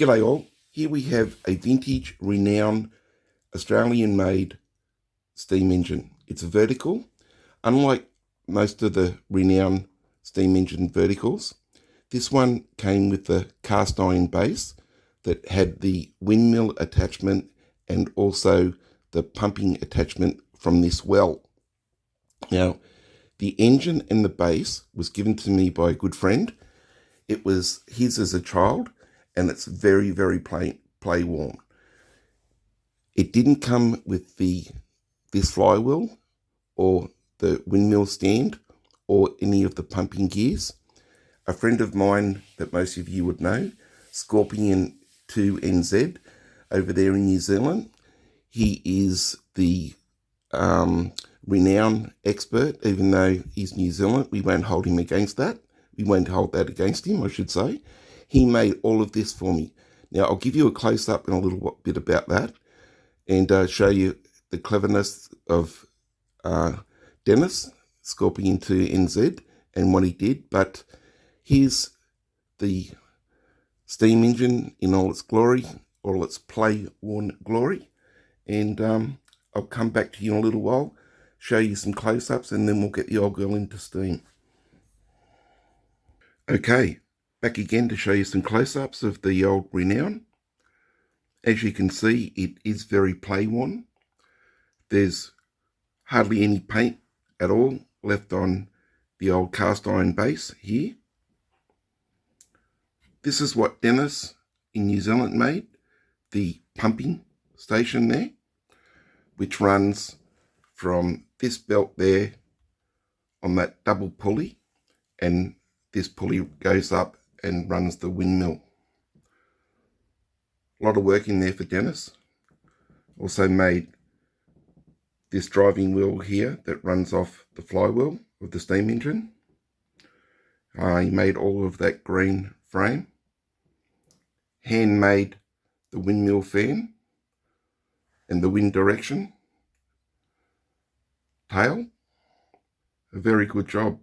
G'day all, here we have a vintage Renown Australian-made steam engine. It's a vertical. Unlike most of the Renown steam engine verticals, this one came with the cast iron base that had the windmill attachment and also the pumping attachment from this well. Now, the engine and the base was given to me by a good friend. It was his as a child, and it's very, very play worn. It didn't come with this flywheel or the windmill stand or any of the pumping gears. A friend of mine that most of you would know, Scorpion2nz, over there in New Zealand, he is the Renown expert. Even though he's New Zealand, we won't hold him against that. We won't hold that against him, I should say. He made all of this for me. Now, I'll give you a close-up in a little bit about that and show you the cleverness of Dennis, Scorpion2nz, and what he did. But here's the steam engine in all its glory, all its play-worn glory. And I'll come back to you in a little while, show you some close-ups, and then we'll get the old girl into steam. Okay, back again to show you some close-ups of the old Renown. As you can see, it is very play-worn. There's hardly any paint at all left on the old cast iron base here. This is what Dennis in New Zealand made, the pumping station there, which runs from this belt there on that double pulley, and this pulley goes up and runs the windmill. A lot of work in there for Dennis. Also made this driving wheel here that runs off the flywheel of the steam engine. He made all of that green frame. Handmade the windmill fan and the wind direction tail. A very good job.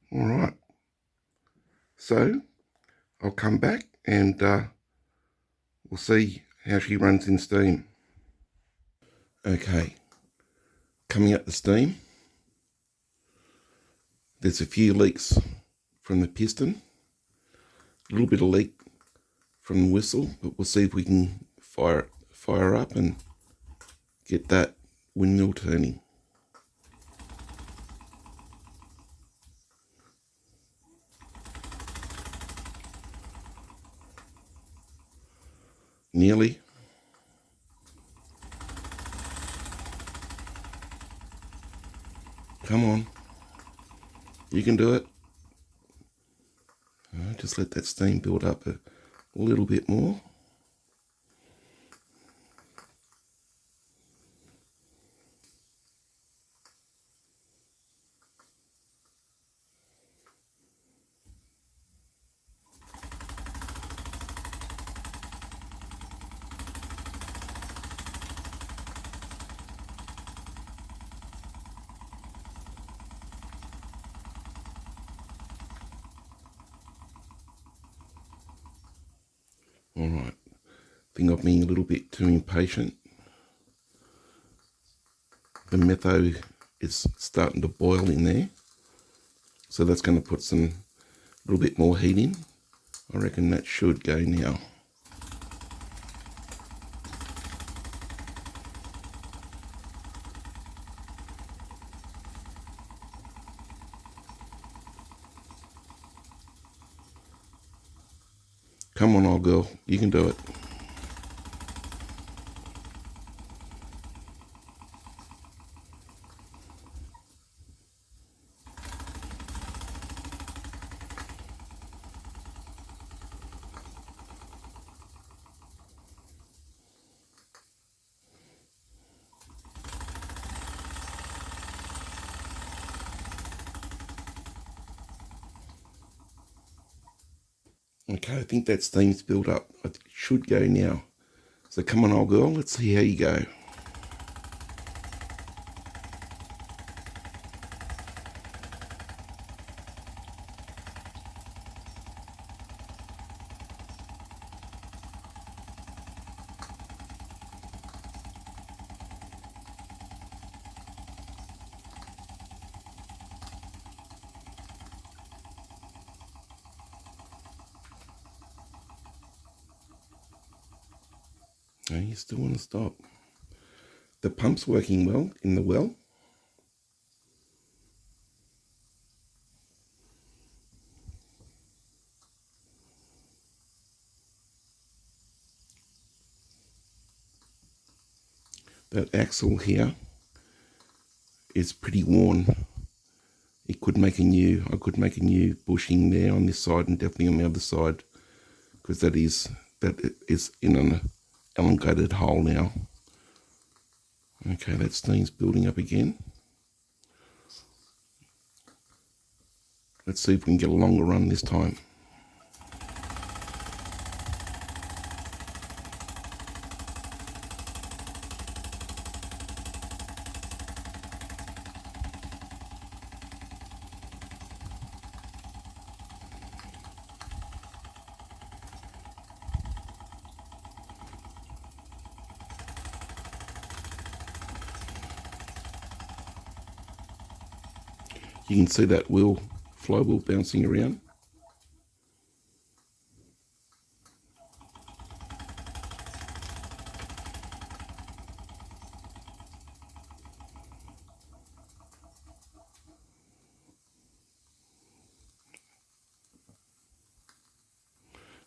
All right, so I'll come back and we'll see how she runs in steam. Okay, coming up the steam, there's a few leaks from the piston, a little bit of leak from the whistle, but we'll see if we can fire up and get that windmill turning. Nearly. Come on. You can do it. Just let that steam build up a little bit more. All right, I think I've been a little bit too impatient. The metho is starting to boil in there, so that's going to put a little bit more heat in. I reckon that should go now. Come on, old girl, you can do it. Okay, I think that steam's built up. It should go now. So come on, old girl, let's see how you go. No, you still want to stop. The pump's working well in the well. That axle here is pretty worn. I could make a new bushing there on this side and definitely on the other side, because that is in an elongated hole now. Okay, that steam's building up again. Let's see if we can get a longer run this time. You can see that flywheel bouncing around.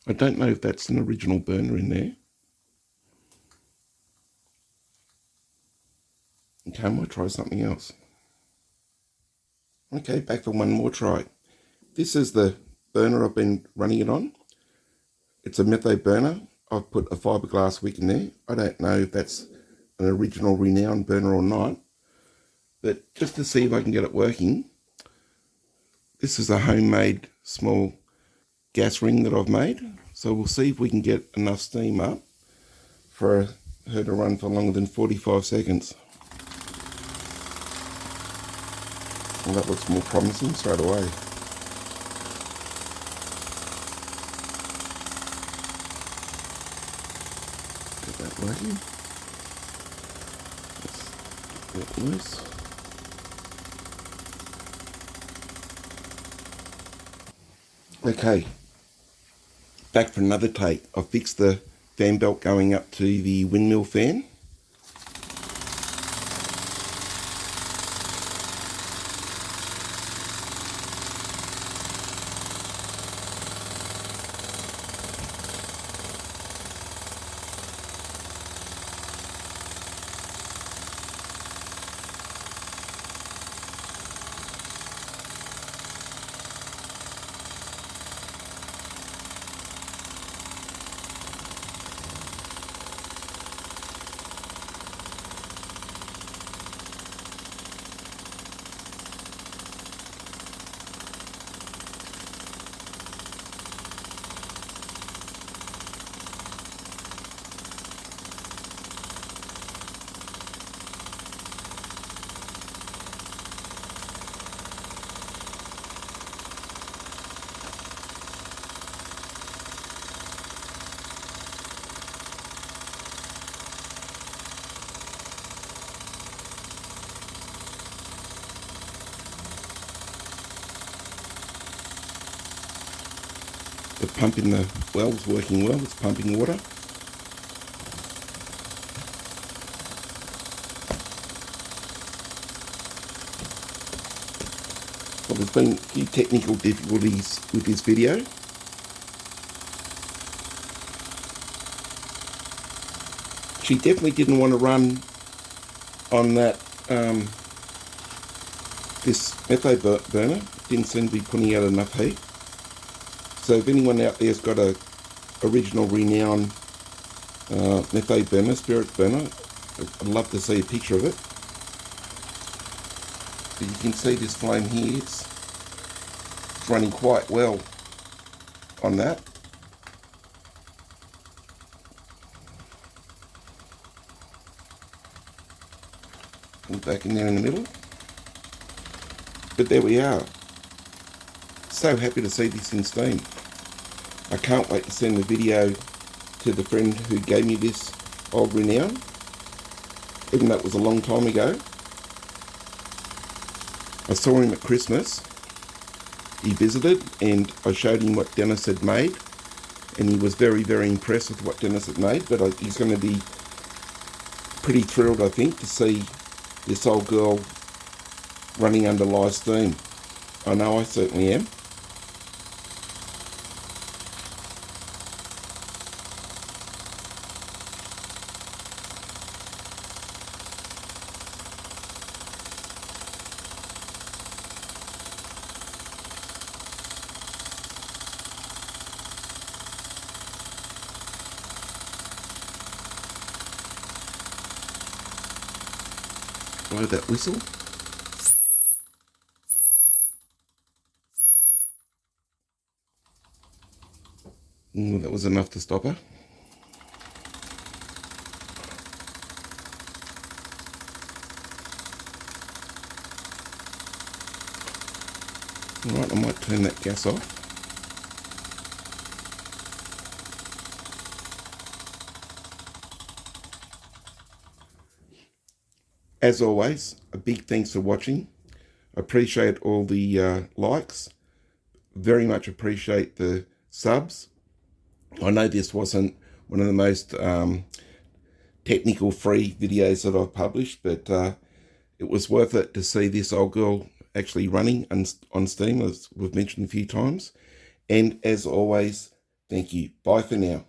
I don't know if that's an original burner in there. Okay, I might try something else. Okay, back for one more try. This is the burner I've been running it on. It's a methane burner. I've put a fiberglass wick in there. I don't know if that's an original Renown burner or not, but just to see if I can get it working, this is a homemade small gas ring that I've made. So we'll see if we can get enough steam up for her to run for longer than 45 seconds. Well, that looks more promising straight away. Get that working. Let's get it loose. Okay, back for another take. I fixed the fan belt going up to the windmill fan. The pump in the well's working well, it's pumping water. Well, there's been a few technical difficulties with this video. She definitely didn't want to run on that this methane burner. Didn't seem to be putting out enough heat. So if anyone out there's got a original Renown methane burner, spirit burner, I'd love to see a picture of it. But you can see this flame here, it's running quite well on that. back in there in the middle. But there we are. So happy to see this in steam. I can't wait to send the video to the friend who gave me this old Renown, even though it was a long time ago. I saw him at Christmas. He visited and I showed him what Dennis had made, and he was very, very impressed with what Dennis had made. But he's going to be pretty thrilled, I think, to see this old girl running under live steam. I know I certainly am. Blow that whistle. That was enough to stop her. Alright, I might turn that gas off. As always, a big thanks for watching. I appreciate all the likes. Very much appreciate the subs. I know this wasn't one of the most technical free videos that I've published, but it was worth it to see this old girl actually running on steam, as we've mentioned a few times. And as always, thank you. Bye for now.